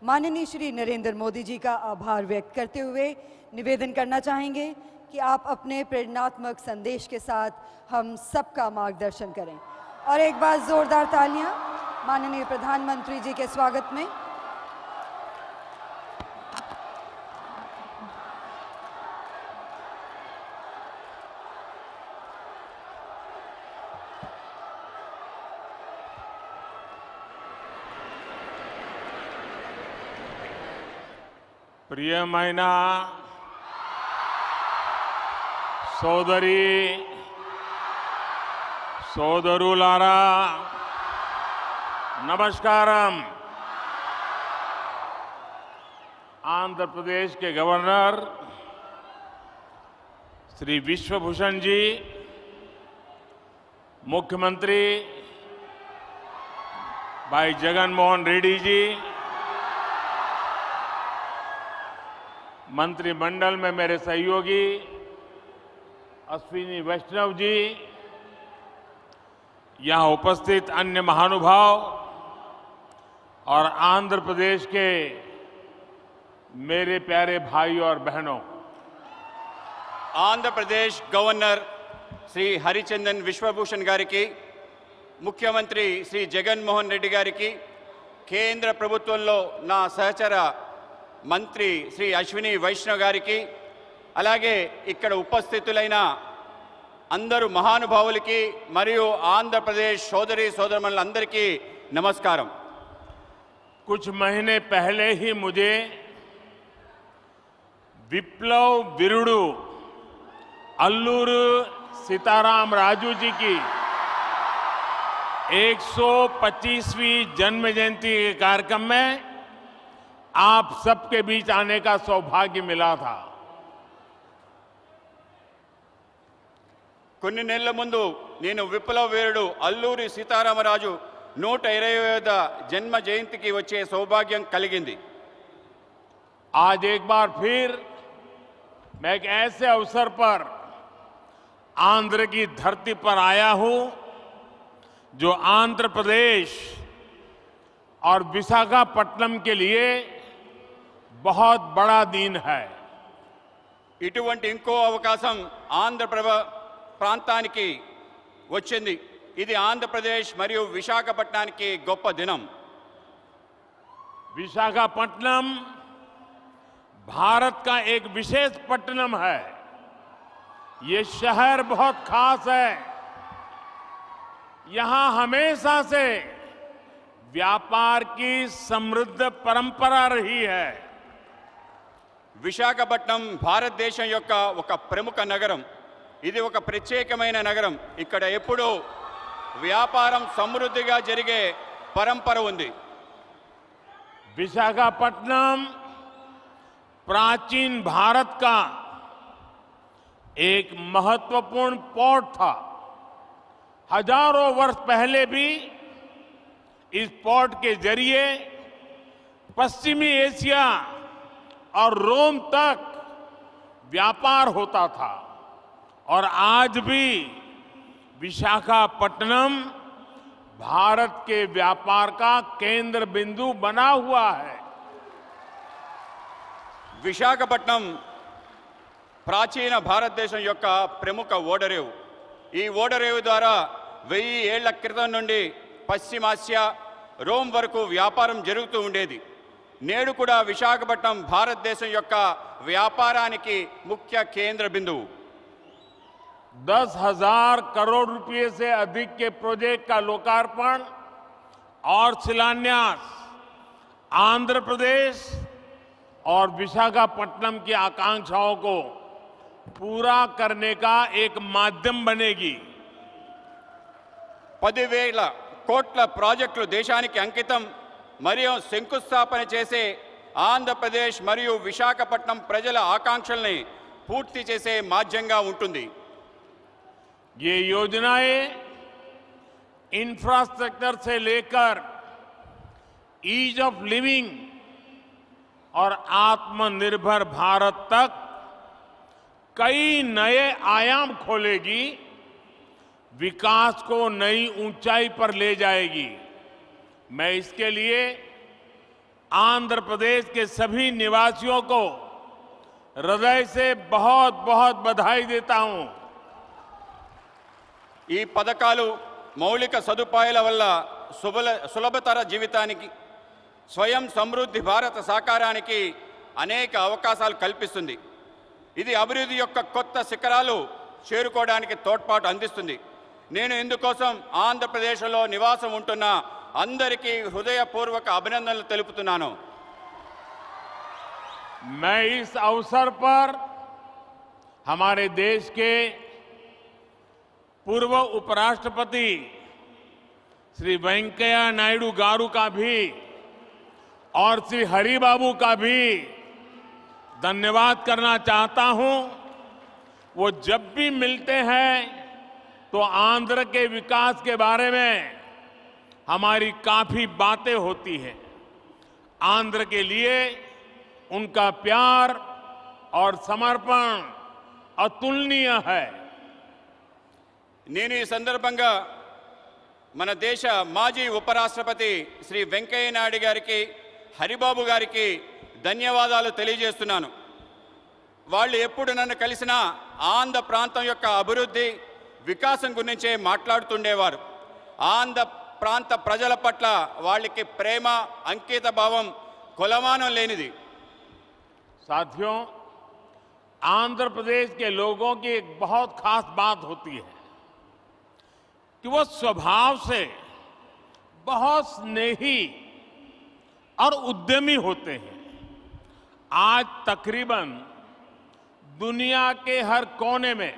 माननीय श्री नरेंद्र मोदी जी का आभार व्यक्त करते हुए निवेदन करना चाहेंगे कि आप अपने प्रेरणात्मक संदेश के साथ हम सबका मार्गदर्शन करें। और एक बार जोरदार तालियां माननीय प्रधानमंत्री जी के स्वागत में। प्रियమైన సోదరి సోదరులారా नमस्कारम। आंध्र प्रदेश के गवर्नर श्री विश्वभूषण जी, मुख्यमंत्री भाई जगन मोहन रेड्डी जी, मंत्रिमंडल में मेरे सहयोगी अश्विनी वैष्णव जी, यहां उपस्थित अन्य महानुभाव और आंध्र प्रदेश के मेरे प्यारे भाई और बहनों, आंध्र प्रदेश गवर्नर श्री हरिचंदन विश्वभूषण गारी की, मुख्यमंत्री श्री जगन मोहन रेड्डी गारी की, केंद्र प्रभुत्वंलो ना सहचर मंत्री श्री अश्विनी वैष्णव गारी की, అలాగే ఇక్కడ ఉపస్థితులైన అందరూ మహానుభావులకి మరియు ఆంధ్రప్రదేశ్ సోదరి సోదరులందరికీ నమస్కారం। कुछ महीने पहले ही मुझे विप्लव विरुडू अल्लूरू सीताराम राजू जी की 125वीं जन्म जयंती के कार्यक्रम में आप सबके बीच आने का सौभाग्य मिला था। కొన్ని నెలల ముందు నేను విప్లవ వీరుడు అల్లూరి సీతారామరాజు 120వ జన్మ జయంతికి వచ్చే సౌభాగ్యం కలిగింది। आज एक बार फिर मैं एक ऐसे अवसर पर आंध्र की धरती पर आया हूं जो आंध्र प्रदेश और विशाखापट्टनम के लिए बहुत बड़ा दिन है। ఇటువంటి ఇంకో అవకాశం ప్రాంతానికి వచ్చింది। ఇది ఆంధ్రప్రదేశ్ మరియు విశాఖపట్నానికి గొప్ప దినం। विशाखापट्टनम भारत का एक विशेष पट्टनम है। ये शहर बहुत खास है। यहां हमेशा से व्यापार की समृद्ध परंपरा रही है। విశాఖపట్నం భారతదేశం యొక్క ఒక ప్రముఖ నగరం। ఇది ఒక ప్రత్యేకమైన నగరం। ఇక్కడ ఎప్పుడూ వ్యాపారం సమృద్ధిగా జరిగే పరంపర ఉంది। विशाखापट्टनम प्राचीन भारत का एक महत्वपूर्ण पोर्ट था। हजारों वर्ष पहले भी इस पोर्ट के जरिए पश्चिमी एशिया और रोम तक व्यापार होता था और आज भी विशाखापट्टनम भारत के व्यापार का केंद्र बिंदु बना हुआ है। విశాఖపట్నం ప్రాచీన భారతదేశం యొక్క ప్రముఖ ఓడరేవు। ఈ ఓడరేవు ద్వారా 1000 ఏళ్ల క్రితం నుండి పశ్చిమాసియా రోమ్ వరకు వ్యాపారం జరుగుతూ ఉండేది। నేడు కూడా విశాఖపట్నం భారతదేశం యొక్క వ్యాపారానికి ముఖ్య కేంద్ర బిందువు। 10,000 करोड़ रुपए से अधिक के प्रोजेक्ट का लोकार्पण और शिलान्यास आंध्र प्रदेश और विशाखापट्टनम की आकांक्षाओं को पूरा करने का एक माध्यम बनेगी। 10,000 కోట్ల ప్రాజెక్టులు దేశానికి అంకితం మరియు శంకుస్థాపన చేసే ఆంధ్రప్రదేశ్ మరియు విశాఖపట్నం ప్రజల ఆకాంక్షల్ని పూర్తి చేసే మాధ్యంగా ఉంటుంది। ये योजनाएं इंफ्रास्ट्रक्चर से लेकर ईज ऑफ लिविंग और आत्मनिर्भर भारत तक कई नए आयाम खोलेगी, विकास को नई ऊंचाई पर ले जाएगी। मैं इसके लिए आंध्र प्रदेश के सभी निवासियों को हृदय से बहुत बहुत बधाई देता हूं। ఈ పథకాలు మౌలిక సదుపాయాల వల్ల సులభతర జీవితానికి స్వయం సమృద్ధి భారత సాకారానికి అనేక అవకాశాలు కల్పిస్తుంది. ఇది అభివృద్ధి యొక్క కొత్త శిఖరాలు చేరుకోవడానికి తోడ్పాటు అందిస్తుంది. నేను ఇందుకోసం ఆంధ్రప్రదేశ్లో నివాసం ఉంటున్న అందరికీ హృదయపూర్వక అభినందనలు తెలుపుతున్నాను. मैं इस अवसर पर हमारे देश के पूर्व उपराष्ट्रपति श्री वेंकैया नायडू गारू का भी और श्री हरिबाबू का भी धन्यवाद करना चाहता हूं। वो जब भी मिलते हैं तो आंध्र के विकास के बारे में हमारी काफी बातें होती हैं। आंध्र के लिए उनका प्यार और समर्पण अतुलनीय है। నేను ఈ సందర్భంగా మన దేశ మాజీ ఉపరాష్ట్రపతి శ్రీ వెంకయ్య నాయుడు గారికి హరిబాబు గారికి ధన్యవాదాలు తెలియజేస్తున్నాను. వాళ్ళు ఎప్పుడు నన్ను కలిసినా ఆంధ్ర ప్రాంతం యొక్క అభివృద్ధి వికాసం గురించే మాట్లాడుతుండేవారు. ఆంధ్ర ప్రాంత ప్రజల పట్ల వాళ్ళకి ప్రేమ అంకిత భావం కొలమానం లేనిది. साथियों, आंध्र प्रदेश के लोगों की एक बहुत खास बात होती है कि वो स्वभाव से बहुत स्नेही और उद्यमी होते हैं। आज तकरीबन दुनिया के हर कोने में,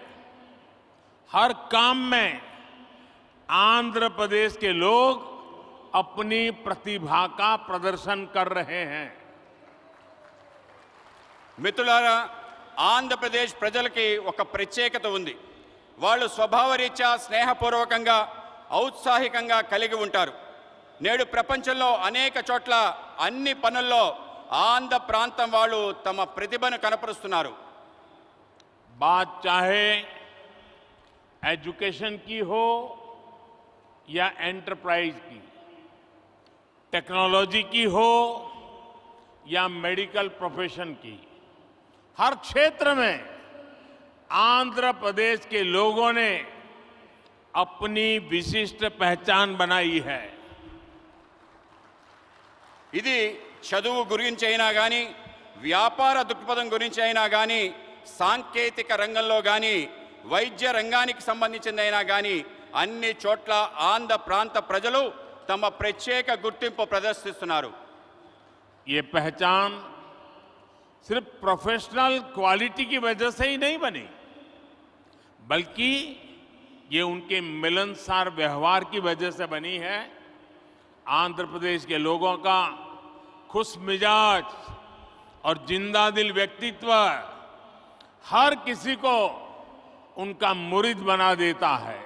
हर काम में आंध्र प्रदेश के लोग अपनी प्रतिभा का प्रदर्शन कर रहे हैं। మిత్రులారా, ఆంధ్రప్రదేశ్ ప్రజలకి ఒక ప్రత్యేకత ఉంది. వాళ్ళు స్వభావరీత్యా స్నేహపూర్వకంగా ఔత్సాహికంగా కలిగి ఉంటారు. నేడు ప్రపంచంలో అనేక చోట్ల అన్ని పనుల్లో ఆంధ్ర ప్రాంతం వాళ్ళు తమ ప్రతిభను కనపరుస్తున్నారు. बात चाहे एजुकेशन की हो या एंटरप्राइज की, टेक्नोलॉजी की हो या मेडिकल प्रोफेशन की, हर क्षेत्र में आंध्र प्रदेश के लोगों ने अपनी विशिष्ट पहचान बनाई है। ఇది చదువు గురించి అయినా కానీ, వ్యాపార దృక్పథం గురించి అయినా కానీ, సాంకేతిక రంగంలో కానీ, వైద్య రంగానికి సంబంధించిందైనా కానీ అన్ని చోట్ల ఆంధ్ర ప్రాంత ప్రజలు తమ ప్రత్యేక గుర్తింపు ప్రదర్శిస్తున్నారు. ये पहचान सिर्फ प्रोफेशनल क्वालिटी की वजह से ही नहीं बनी, बल्कि ये उनके मिलनसार व्यवहार की वजह से बनी है। आंध्र प्रदेश के लोगों का खुश मिजाज और जिंदादिल व्यक्तित्व हर किसी को उनका मुरीद बना देता है।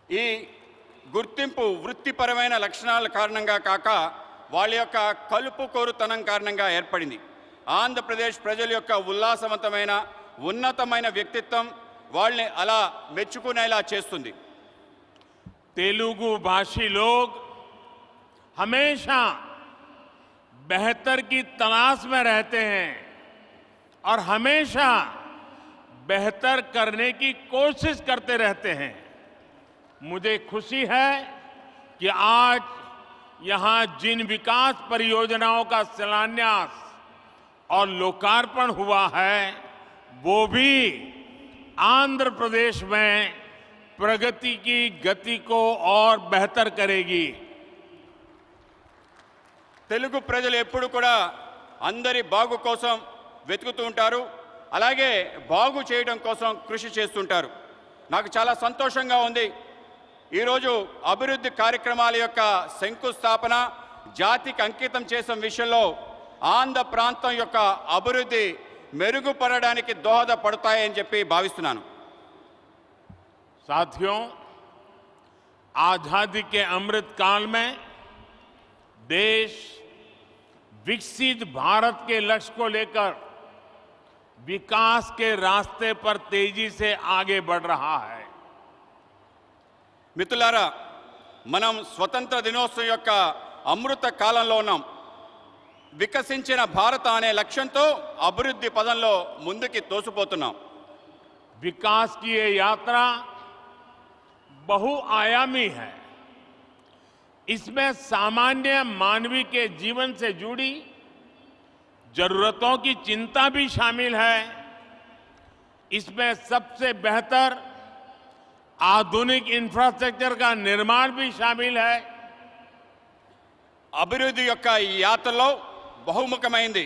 ఈ గుర్తింపు వృత్తిపరమైన లక్షణాల కారణంగా కాక వాళ్ళ యొక్క కలుపు కోరుతనం కారణంగా ఏర్పడింది. ఆంధ్రప్రదేశ్ ప్రజల యొక్క ఉల్లాసవంతమైన ఉన్నతమైన వ్యక్తిత్వం వాళ్ళని అలా మెచ్చుకునేలా చేస్తుంది. तेलुगु भाषी लोग हमेशा बेहतर की तलाश में रहते हैं और हमेशा बेहतर करने की कोशिश करते रहते हैं। मुझे खुशी है कि आज यहां जिन विकास परियोजनाओं का शिलान्यास और लोकार्पण हुआ है वो भी आंध्र प्रदेश में प्रगति की गति को और बेहतर करेगी। తెలుగు ప్రజలు ఎప్పుడు కూడా అందరి బాగు కోసం వెతుకుతూ ఉంటారు, అలాగే బాగు చేయడం కోసం కృషి చేస్తుంటారు. నాకు చాలా సంతోషంగా ఉంది. ఈరోజు అభివృద్ధి కార్యక్రమాల యొక్క శంకుస్థాపన జాతికి అంకితం చేసిన విషయంలో ఆంధ్ర ప్రాంతం యొక్క అభివృద్ధి మెరుగుపడడానికి దోహదపడతాయని చెప్పి భావిస్తున్నాను. साथियों, आजादी के अमृत काल में देश विकसित भारत के लक्ष्य को लेकर विकास के रास्ते पर तेजी से आगे बढ़ रहा है। మిత్రులారా, మనం స్వతంత్ర దినోత్సవం యొక్క అమృత కాలంలో ఉన్నాం. వికసించిన భారత అనే లక్ష్యంతో అభివృద్ధి పదంలో ముందుకి తోసిపోతున్నాం. विकास की ये यात्रा बहुआयामी है. इसमें सामान्य मानवीय के जीवन से जुड़ी जरूरतों की चिंता भी शामिल है. इसमें सबसे बेहतर आधुनिक इंफ्रास्ट्रक्चर का निर्माण भी शामिल है. అభివృద్ధి యొక్క ఈ యాత్రలో బహుముఖమైంది.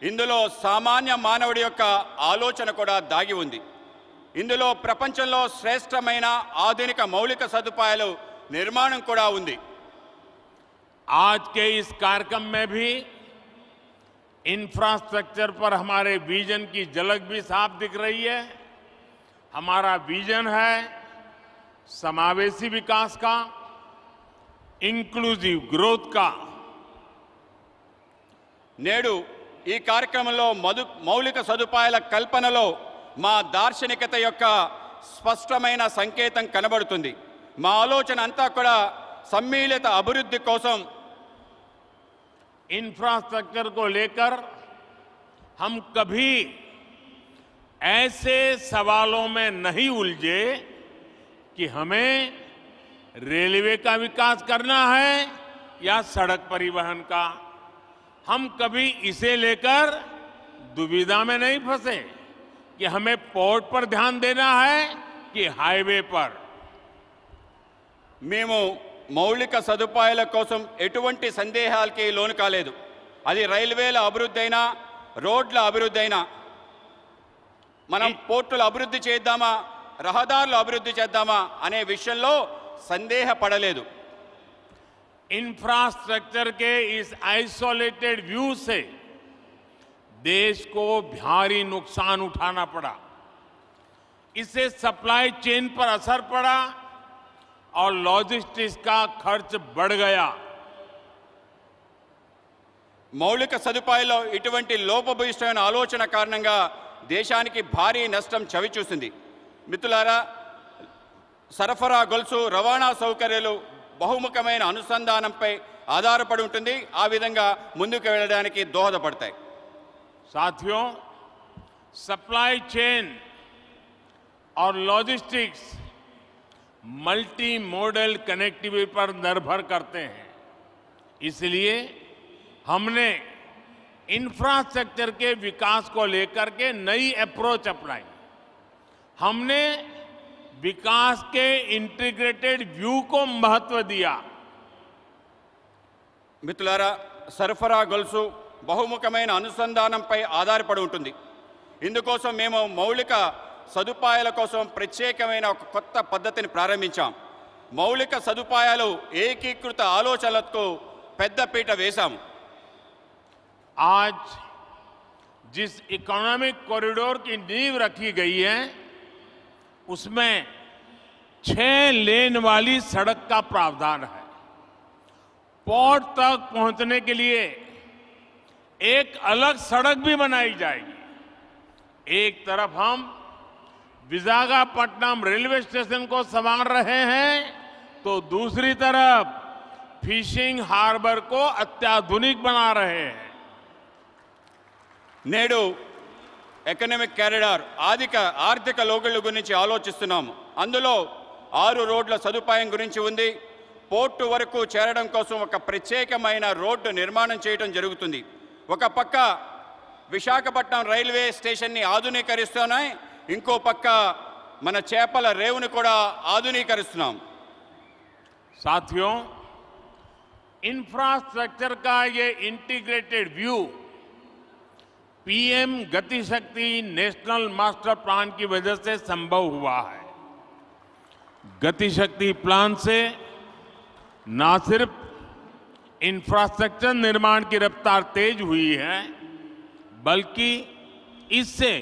ఇందులో సామాన్య మానవుడి యొక్క ఆలోచన కూడా దాగి ఉంది. ఇందులో ప్రపంచంలో శ్రేష్టమైన ఆధునిక మౌలిక సదుపాయాలు నిర్మాణం కూడా ఉంది. आज के इस कार्यक्रम में भी इंफ्रास्ट्रक्चर पर हमारे विजन की झलक भी साफ दिख रही है. हमारा विजन है समावेशी विकास का, इंक्लूसिव ग्रोथ का. నేడు ఈ కార్యక్రమంలో మౌలిక సదుపాయాల కల్పనలో మా దార్శనికత యొక్క స్పష్టమైన సంకేతం కనబడుతుంది. మా ఆలోచన అంతా కూడా సమ్మిళిత అభివృద్ధి కోసం. इंफ्रास्ट्रक्चर को लेकर हम कभी ऐसे सवालों में नहीं उलझे कि हमें रेलवे का विकास करना है या सड़क परिवहन का. हम कभी इसे लेकर दुविधा में नहीं फंसे कि हमें पोर्ट पर ध्यान देना है कि हाईवे पर. మేము మౌలిక సదుపాయాల కోసం ఎటువంటి సందేహాలకి లోను కాలేదు. అది రైల్వేల అభివృద్ధి అయినా, రోడ్ల అభివృద్ధి అయినా, మనం పోర్టుల అభివృద్ధి చేద్దామా, రహదారుల అభివృద్ధి చేద్దామా అనే విషయంలో సందేహపడలేదు. इंफ्रास्ट्रक्चर के इस आइसोलेटेड व्यू से देश को भारी नुकसान उठाना पड़ा. इससे सप्लाई चेन पर असर पड़ा और लॉजिस्टिक्स का खर्च बढ़ गया. మౌలిక సదుపాయాల్లో ఇటువంటి లోపభూయిష్టమైన ఆలోచన కారణంగా దేశానికి భారీ నష్టం చవిచూసింది. మిత్రులారా, సరఫరా గొలుసు, రవాణా సౌకర్యాలు బహుముఖమైన అనుసంధానంపై ఆధారపడి ఉంటుంది. ఆ విధంగా ముందుకు వెళ్ళడానికి దోహదపడతాయి. साथियों, सप्लाई चेन और लॉजिस्टिक्स मल्टी मॉडल कनेक्टिविटी पर निर्भर करते हैं. इसलिए हमने इंफ्रास्ट्रक्चर के विकास को लेकर के नई अप्रोच अपनाई. हमने विकास के इंटीग्रेटेड व्यू को महत्व दिया. మిత్రులారా, సరఫరా గొలుసు బహుముఖమైన అనుసంధానంపై ఆధారపడి ఉంటుంది. ఇందుకోసం మేము మౌలిక సదుపాయాల కోసం ప్రత్యేకమైన ఒక కొత్త పద్ధతిని ప్రారంభించాం. మౌలిక సదుపాయాలు ఏకీకృత ఆలోచనలకు పెద్దపీట వేశాము. आज जिस इकोनॉमिक कॉरिडोर की नींव रखी गई है उसमें 6 लेन वाली सड़क का प्रावधान है. पोर्ट तक पहुंचने के लिए एक अलग सड़क भी बनाई जाएगी. एक तरफ हम विशाखापट्टनम रेलवे स्टेशन को संवार रहे हैं तो दूसरी तरफ फिशिंग हार्बर को अत्याधुनिक बना रहे हैं. నేడు ఎకనామిక్ కారిడార్ ఆర్థిక లోగుల గురించి ఆలోచిస్తున్నాము. అందులో 6 రోడ్ల సదుపాయం గురించి ఉంది. పోర్టు వరకు చేరడం కోసం ఒక ప్రత్యేకమైన రోడ్డు నిర్మాణం చేయడం జరుగుతుంది. ఒక పక్క విశాఖపట్నం రైల్వే స్టేషన్ని ఆధునీకరిస్తున్నాయి, ఇంకో పక్క మన చేపల రేవుని కూడా ఆధునీకరిస్తున్నాం. साथियों, इंफ्रास्ट्रक्चर का ये इंटीग्रेटेड व्यू पीएम गति शक्ति नेशनल मास्टर प्लान की वजह से संभव हुआ है. गति शक्ति प्लान से न सिर्फ इंफ्रास्ट्रक्चर निर्माण की रफ्तार तेज हुई है बल्कि इससे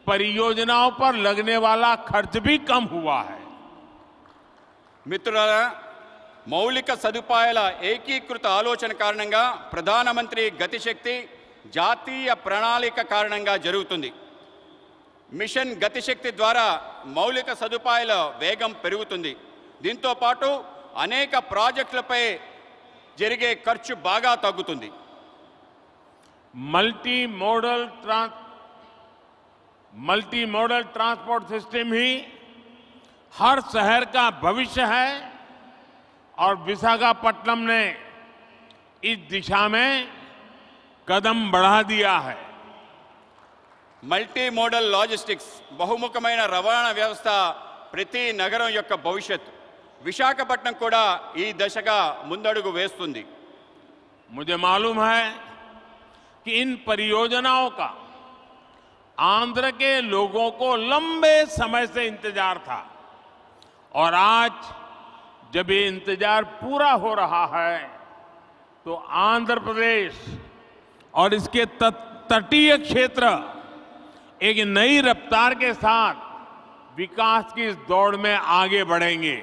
परियोजनाओं पर लगने वाला खर्च भी कम हुआ है. మిత్రులారా, మౌలిక సదుపాయాల ఏకీకృత ఆలోచన కారణంగా ప్రధానమంత్రి గతిశక్తి జాతీయ ప్రణాళిక కారణంగా జరుగుతుంది. మిషన్ గతిశక్తి ద్వారా మౌలిక సదుపాయాల వేగం పెరుగుతుంది. దీంతో పాటు అనేక ప్రాజెక్టులపై జరిగే ఖర్చు బాగా తగ్గుతుంది. मल्टी मॉडल ट्रांसपोर्ट सिस्टम ही हर शहर का भविष्य है और विशाखापट्टनम ने इस दिशा में कदम बढ़ा दिया है। మల్టీ మోడల్ లాజిస్టిక్స్ బహుముఖమైన రవాణా వ్యవస్థ ప్రతి నగరం యొక్క భవిష్యత్తు. విశాఖపట్నం కూడా ఈ దశగా ముందడుగు వేస్తుంది. मुझे मालूम है कि इन परियोजनाओं का आंध्र के लोगों को लंबे समय से इंतजार था और आज जब ये इंतजार पूरा हो रहा है तो आंध्र प्रदेश और इसके तटीय क्षेत्र एक नई रफ्तार के साथ विकास की इस दौड़ में आगे बढ़ेंगे।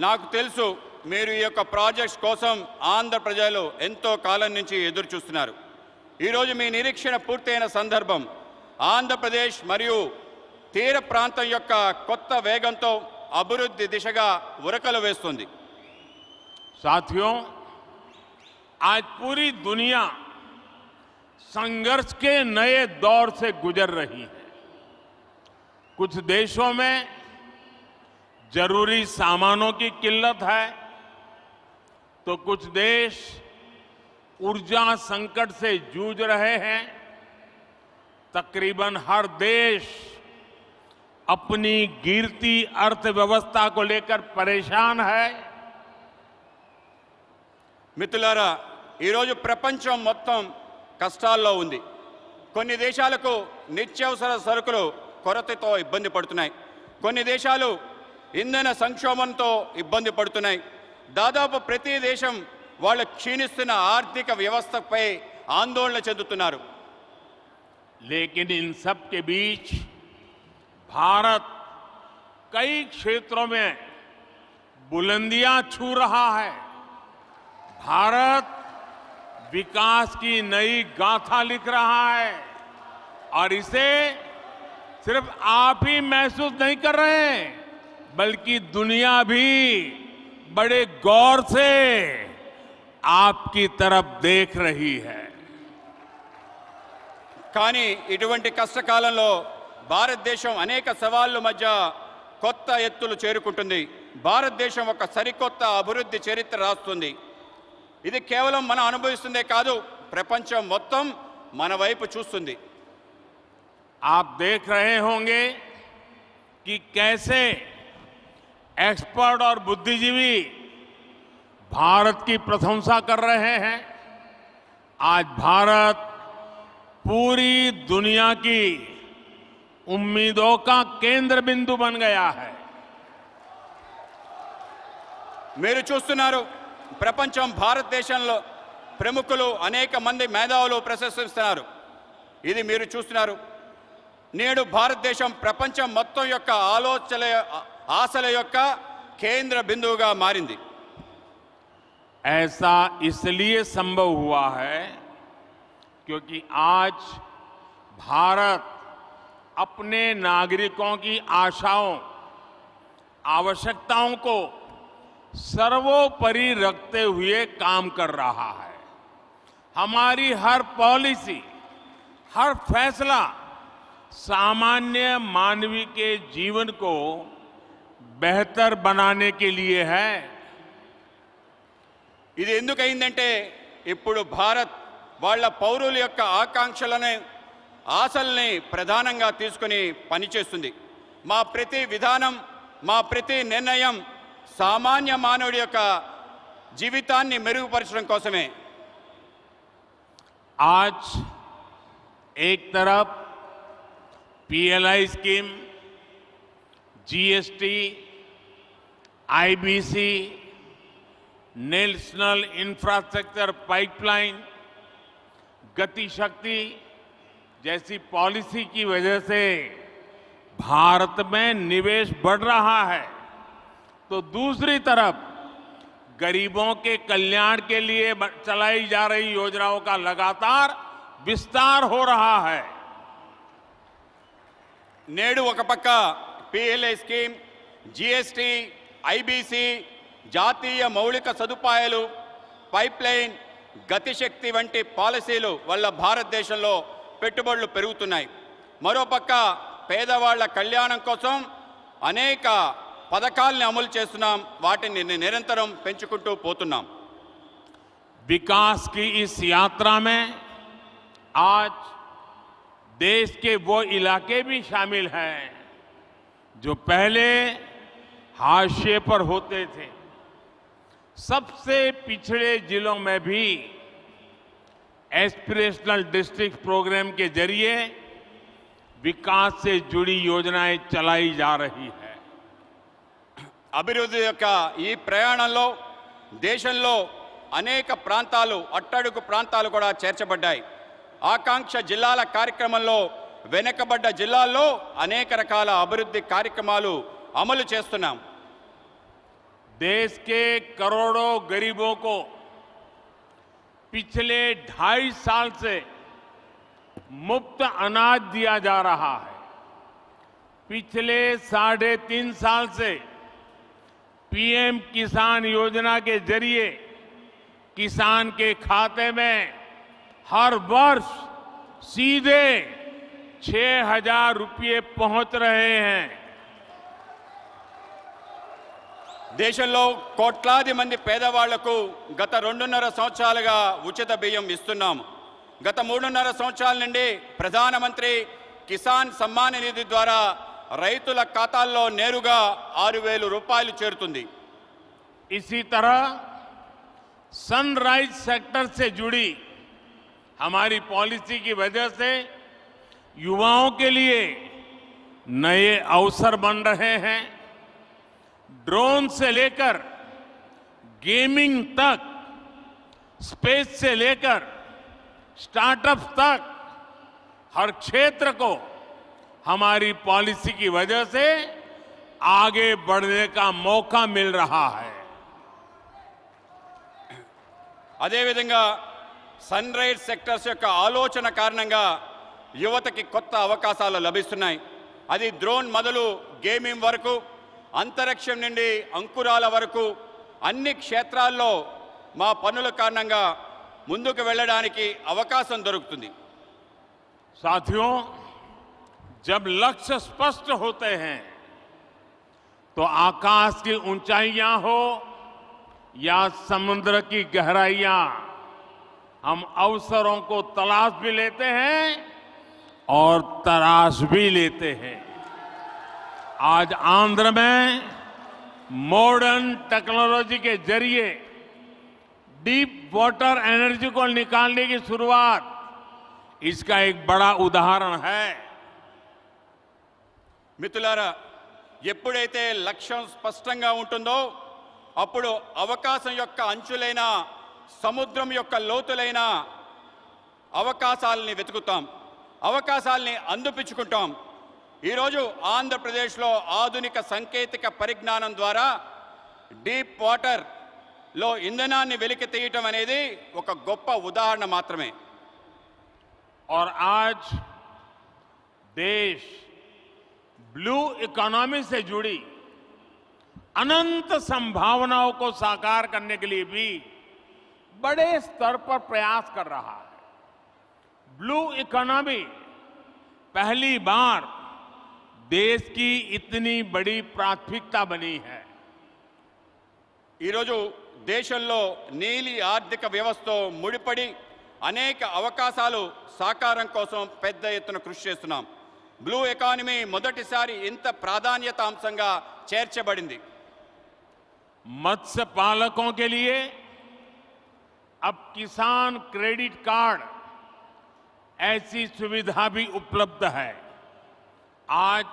నాకు తెలుసు మీరు ఈ యొక్క ప్రాజెక్ట్స్ కోసం ఆంధ్ర ప్రజలు ఎంతో కాలం నుంచి ఎదురు చూస్తున్నారు. ఈరోజు మీ నిరీక్షణ పూర్తయిన సందర్భం ఆంధ్రప్రదేశ్ మరియు తీర ప్రాంతం యొక్క కొత్త వేగంతో అభివృద్ధి దిశగా ఉరకలు వేస్తుంది. साथियों, आज पूरी दुनिया संघर्ष के नए दौर से गुजर रही है। कुछ देशों में जरूरी सामानों की किल्लत है तो कुछ देश ऊर्जा संकट से जूझ रहे हैं। तकरीबन हर देश अपनी गिरती अर्थव्यवस्था को लेकर परेशान है। మిత్రులారా, ఈరోజు ప్రపంచం మొత్తం కష్టాల్లో ఉంది. కొన్ని దేశాలకు నిత్యావసర సరుకులు కొరతతో ఇబ్బంది పడుతున్నాయి. కొన్ని దేశాలు ఇంధన సంక్షోభంతో ఇబ్బంది పడుతున్నాయి. దాదాపు ప్రతి దేశం వాళ్ళ క్షీణిస్తున్న ఆర్థిక వ్యవస్థపై ఆందోళన చెందుతున్నారు. लेकिन इन सब के बीच भारत कई क्षेत्रों में बुलंदियां छू रहा है। भारत विकास की नई गाथा लिख रहा है और इसे सिर्फ आप ही महसूस नहीं कर रहे हैं बल्कि दुनिया भी बड़े गौर से आपकी तरफ देख रही है। కానీ ఇటువంటి కష్టకాలంలో భారతదేశం అనేక సవాళ్ల మధ్య కొత్త ఎత్తులు చేరుకుంటుంది. భారతదేశం ఒక సరికొత్త అభివృద్ధి చరిత్ర రాస్తుంది. ఇది కేవలం మనం అనుభవిస్తుందే కాదు, ప్రపంచం మొత్తం మన వైపు చూస్తుంది. आप देख रहे होंगे कि कैसे एक्सपर्ट और बुद्धिजीवी भारत की प्रशंसा कर रहे हैं। आज भारत पूरी दुनिया की उम्मीदों का केंद्र बिंदु बन गया है। మీరు చూస్తున్నారు, ప్రపంచం భారతదేశంలో ప్రముఖులు అనేక మంది మేధావులు ప్రశంసిస్తున్నారు. ఇది మీరు చూస్తున్నారు. నేడు భారతదేశం ప్రపంచం మొత్తం యొక్క ఆశల యొక్క కేంద్ర బిందువుగా మారింది. ऐसा इसलिए संभव हुआ है क्योंकि आज भारत अपने नागरिकों की आशाओं, आवश्यकताओं को सर्वोपरि रखते हुए काम कर रहा है। हमारी हर पॉलिसी, हर फैसला सामान्य मानवी के जीवन को बेहतर बनाने के लिए है। ఇది ఎందుకైందంటే ఇప్పుడు భారత్ వాళ్ళ పౌరుల యొక్క ఆకాంక్షలను, ఆశల్ని ప్రధానంగా తీసుకొని పనిచేస్తుంది. మా ప్రతి విధానం, మా ప్రతి నిర్ణయం సామాన్య మానవుడి యొక్క జీవితాన్ని మెరుగుపరచడం కోసమే. आज एक तरफ PLI scheme, GST, IBC, national infrastructure pipeline, गति शक्ति जैसी पॉलिसी की वजह से भारत में निवेश बढ़ रहा है तो दूसरी तरफ गरीबों के कल्याण के लिए चलाई जा रही योजनाओं का लगातार विस्तार हो रहा है। నేడు ఒక పక్క పిఎల్ఐ స్కీమ్, జీఎస్టీ, ఐబీసీ, జాతీయ మౌలిక సదుపాయాలు, పైప్లైన్, గతిశక్తి వంటి పాలసీలు వల్ల భారతదేశంలో పెట్టుబడులు పెరుగుతున్నాయి. మరోపక్క పేదవాళ్ల కళ్యాణం కోసం అనేక పథకాలను అమలు చేస్తున్నాం. వాటిని నిరంతరం పెంచుకుంటూ పోతున్నాం. विकास की इस यात्रा में आज देश के वो इलाके भी शामिल हैं जो पहले हाशिए पर होते थे. सबसे पिछड़े जिलों में भी एस्पिरेशनल डिस्ट्रिक्ट प्रोग्राम के जरिए विकास से जुड़ी योजनाएं चलाई जा रही है. అభివృద్ధి యొక్క ఈ ప్రయాణంలో దేశంలో అనేక ప్రాంతాలు, అట్టడుగు ప్రాంతాలు కూడా చేర్చబడ్డాయి. ఆకాంక్ష జిల్లాల కార్యక్రమంలో వెనుకబడ్డ జిల్లాల్లో అనేక రకాల అభివృద్ధి కార్యక్రమాలు అమలు చేస్తున్నాం. देश के करोड़ों गरीबों को पिछले 2.5 साल से मुफ्त अनाज दिया जा रहा है. पिछले 3.5 साल से पीएम किसान योजना के जरिए किसान के खाते में हर वर्ष सीधे 6,000 रुपये पहुंच रहे हैं. దేశంలో కోట్లాది మంది పేదవాళ్లకు గత 2.5 సంవత్సరాలుగా ఉచిత బియ్యం ఇస్తున్నాము. గత 3.5 సంవత్సరాల నుండి ప్రధానమంత్రి కిసాన్ సమ్మాన్ నిధి ద్వారా రైతుల ఖాతాల్లో నేరుగా 6,000 రూపాయలు చేరుతుంది. इसी तरह सनराइज सेक्टर से जुड़ी हमारी पॉलिसी की वजह से युवाओं के लिए नए अवसर बन रहे हैं. ड्रोन से लेकर गेमिंग तक, स्पेस से लेकर स्टार्टअप तक हर क्षेत्र को हमारी पॉलिसी की वजह से आगे बढ़ने का मौका मिल रहा है. అదేవిధంగా సన్ రైజ్ సెక్టర్స్ యొక్క ఆలోచన కారణంగా యువతకి కొత్త అవకాశాలు లభిస్తున్నాయి. అది డ్రోన్ మొదలు గేమింగ్ వరకు, అంతరిక్షం నుండి అంకురాల వరకు అన్ని క్షేత్రాల్లో మా పనుల కారణంగా ముందుకు వెళ్ళడానికి అవకాశం దొరుకుతుంది. साथियों, जब लक्ष्य स्पष्ट होते हैं तो आकाश की ऊंचाइयां हो या समुद्र की गहराइयां, हम अवसरों को तलाश भी लेते हैं और तराश भी लेते हैं. आज आंध्र में मॉडर्न टेक्नोलॉजी के जरिए डीप वाटर एनर्जी को निकालने की शुरुआत इसका एक बड़ा उदाहरण है. మిత్రులారా, ఎప్పుడైతే లక్ష్యం స్పష్టంగా ఉంటుందో అప్పుడు అవకాశం యొక్క అంచులైన, సముద్రం యొక్క లోతులైన అవకాశాలని వెతుకుతాం, అవకాశాలని అందిపుచ్చుకుంటాం. ఈరోజు ఆంధ్రప్రదేశ్లో ఆధునిక సాంకేతిక పరిజ్ఞానం ద్వారా డీప్ వాటర్లో ఇంధనాన్ని వెలికి తీయటం అనేది ఒక గొప్ప ఉదాహరణ మాత్రమే. और आज देश ब्लू इकोनॉमी से जुड़ी अनंत संभावनाओं को साकार करने के लिए भी बड़े स्तर पर प्रयास कर रहा है. ब्लू इकोनॉमी पहली बार देश की इतनी बड़ी प्राथमिकता बनी है. ఈరోజు దేశంలో నీలి ఆర్థిక వ్యవస్థతో ముడిపడి అనేక అవకాశాలు సాకారం కోసం పెద్ద ఎత్తున కృషి చేస్తున్నాం. బ్లూ ఎకానమీ మొదటిసారి ఇంత ప్రాధాన్యత అంశంగా చేర్చబడింది. मत्स्य पालकों के लिए अब किसान क्रेडिट कार्ड ऐसी सुविधा भी उपलब्ध है. आज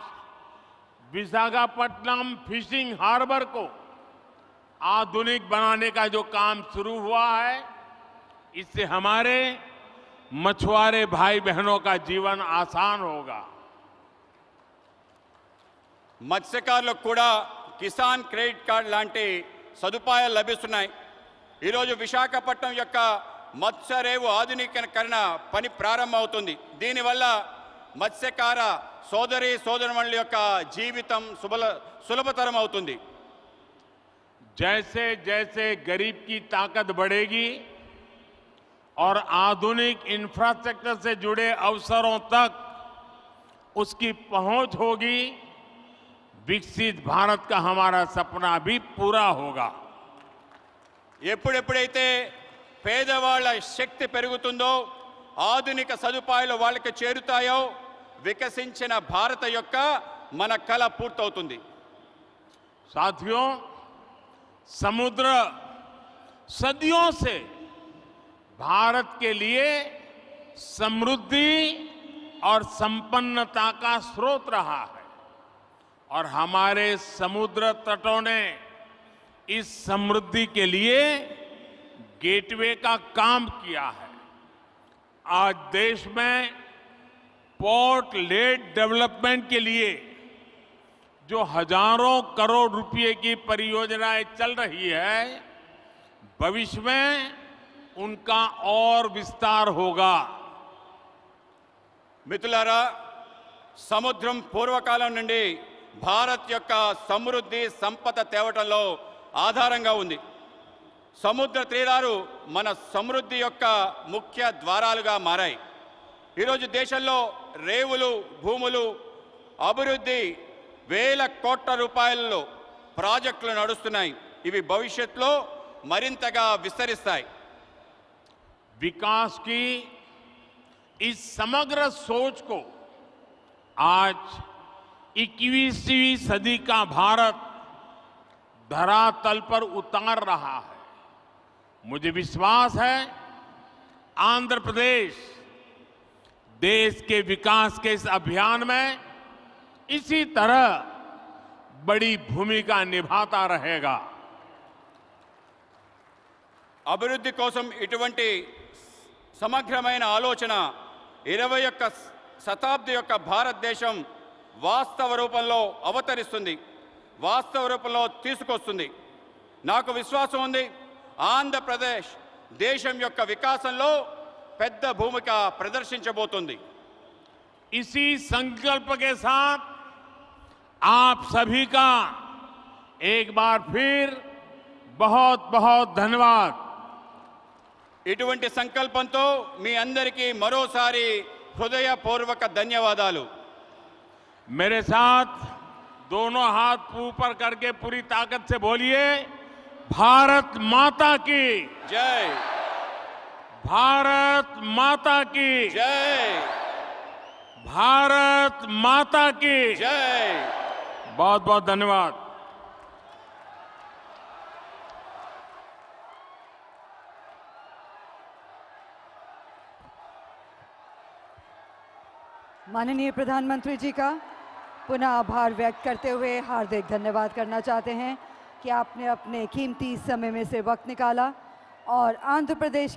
विशाखापट्टनम फिशिंग हार्बर को आधुनिक बनाने का जो काम शुरू हुआ है, इससे हमारे मछुआरे भाई बहनों का जीवन आसान होगा. మత్స్యకారులకు కూడా కిసాన్ క్రెడిట్ కార్డ్ లాంటి సదుపాయాలు లభిస్తున్నాయి. ఈరోజు విశాఖపట్నం యొక్క మత్స్యరేవు ఆధునీకరణ పని ప్రారంభమవుతుంది. దీనివల్ల మత్స్యకార సోదరి సోదరుమణుల యొక్క జీవితం సులభతరం అవుతుంది. जैसे जैसे गरीब की ताकत बढ़ेगी, और आधुनिक इंफ्रास्ट्रक्चर से जुड़े अवसरों तक उसकी पहुंच होगी, विकसित भारत का हमारा सपना भी पूरा होगा। ఎప్పుడెప్పుడైతే పేదవాళ్ళ శక్తి పెరుగుతుందో, ఆధునిక సదుపాయాలు వాళ్ళకి చేరుతాయో, వికసించిన భారత యొక్క మన కల పూర్తవుతుంది। साथियों, समुद्र सदियों से भारत के लिए समृद्धि और संपन्नता का स्रोत रहा है और हमारे समुद्र तटों ने इस समृद्धि के लिए गेटवे का काम किया है। आज देश में पोर्ट लेड डेवलपमेंट के लिए जो हजारों करोड़ रुपए की परियोजनाएं चल रही है, भविष्य में उनका और विस्तार होगा। మిత్రులారా, సముద్రం పూర్వకాలం నుండి భారత్ యొక్క సమృద్ధి సంపద తేవటంలో ఆధారంగా ఉంది। సముద్ర తీరాలు మన సమృద్ధి యొక్క ముఖ్య ద్వారాలుగా మారాయి। ఈరోజు దేశంలో రేవులు, భూములు, అభివృద్ధి వేల కోట్ల రూపాయలలో ప్రాజెక్టులు నడుస్తున్నాయి। ఇవి భవిష్యత్తులో మరింతగా విస్తరిస్తాయి। विकास की इस समग्र सोच को आज 21वीं सदी का भारत धरातल पर उतार रहा है। मुझे विश्वास है आंध्र प्रदेश देश के विकास के इस अभियान में इसी तरह बड़ी भूमिका निभाता रहेगा। అభివృద్ధి కోసం ఇటువంటి సమగ్రమైన ఆలోచన 21వ శతాబ్ది యొక్క భారతదేశం వాస్తవ రూపంలో అవతరిస్తుంది, వాస్తవ రూపంలో తీసుకొస్తుంది। నాకు విశ్వాసం ఉంది, ఆంధ్రప్రదేశ్ దేశం యొక్క వికాసంలో పెద్ద భూమిక ప్రదర్శించబోతుంది। इसी संकल्प के साथ आप सभी का एक बार फिर बहुत बहुत धन्यवाद। ఇటువంటి సంకల్పంతో మీ అందరికీ మరోసారి హృదయపూర్వక ధన్యవాదాలు। मेरे साथ दोनों हाथ ऊपर करके पूरी ताकत से बोलिए, भारत माता की జై, भारत माता की జై, भारत माता की జై। बहुत बहुत धन्यवाद। माननीय प्रधानमंत्री जी का पुनः आभार व्यक्त करते हुए हार्दिक धन्यवाद करना चाहते हैं कि आपने अपने कीमती समय में से वक्त निकाला और आंध्र प्रदेश